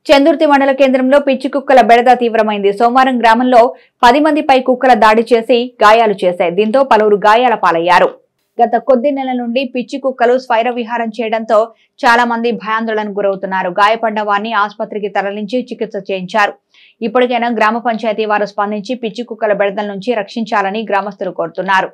చందుర్తి మండల కేంద్రంలో పిచ్చి కుక్కల బెడద తీవ్రమైంది. సోమవారం గ్రామంలో 10 మందిపై కుక్కల దాడి చేసి గాయాలు చేశాయి. దీంతో పలువురు గాయాల పాలయ్యారు. గత కొద్ది నెలల నుండి పిచ్చి కుక్కలు స్వైర విహారం చేయడంతో చాలా మంది భయాందోళనకు గురవుతున్నారు. గాయపడ్డ వారిని ఆసుపత్రికి తరలించి చికిత్స చేయించారు. ఇప్పటికైనా గ్రామ పంచాయతీ వారు స్పందించి పిచ్చి కుక్కల బెడదల నుంచి రక్షించాలని గ్రామస్తులు కోరుతున్నారు.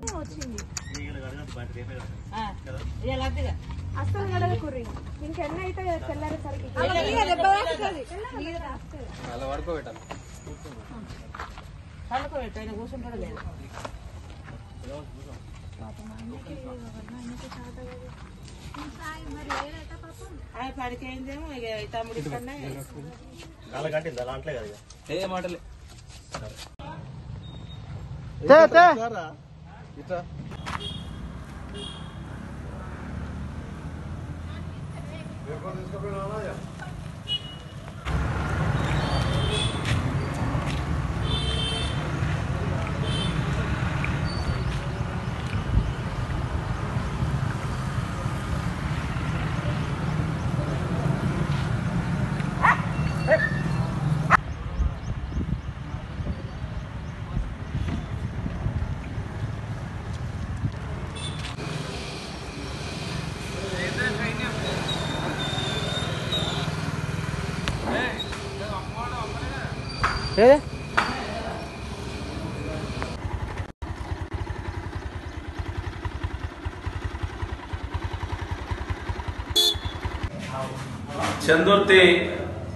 చందుర్తి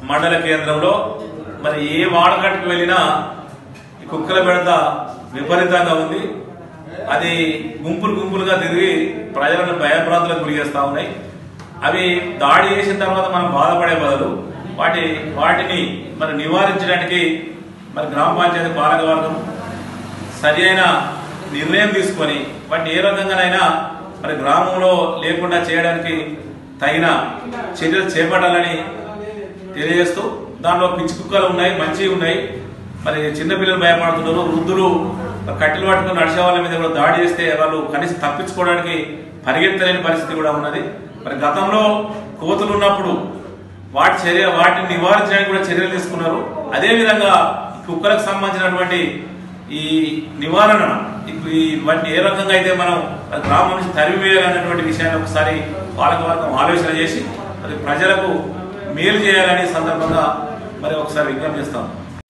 మండల కేంద్రంలో మరి ఏ వాడకట్టుకు వెళ్ళినా ఈ కుక్కల బెడద విపరీతంగా ఉంది. అది గుంపులుగా తిరిగి ప్రజలను భయభ్రాంతులకు గురి చేస్తూ ఉన్నాయి. అవి దాడి చేసిన తర్వాత మనం బాధపడే బదులు వాటిని మరి నివారించడానికి మరి గ్రామ పంచాయతీ పాలకవర్గం సరి అయిన నిర్ణయం తీసుకొని వాటిని ఏ రకంగానైనా మరి గ్రామంలో లేకుండా చేయడానికి తగిన చర్యలు చేపట్టాలని తెలియజేస్తూ, దానిలో పిచ్చి కుక్కలు ఉన్నాయి, మంచివి ఉన్నాయి. మరి చిన్నపిల్లలు భయపడుతున్నారు. వృద్ధులు కట్టెలు పట్టుకుని నడిచే వాళ్ళ మీద కూడా దాడి చేస్తే వాళ్ళు కనీసం తప్పించుకోవడానికి పరిగెత్తలేని పరిస్థితి కూడా ఉన్నది. మరి గతంలో కోతులు ఉన్నప్పుడు వాటిని నివారించడానికి కూడా చర్యలు తీసుకున్నారు. అదేవిధంగా కుక్కలకు సంబంధించినటువంటి ఈ నివారణ వాటిని ఏ రకంగా అయితే మనం గ్రామం నుంచి తరిమివేయాలన్నటువంటి విషయాన్ని ఒకసారి పాలకవర్గం ఆలోచన చేసి మరి ప్రజలకు మేలు చేయాలనే సందర్భంగా మరి ఒకసారి విజ్ఞప్తి చేస్తాం.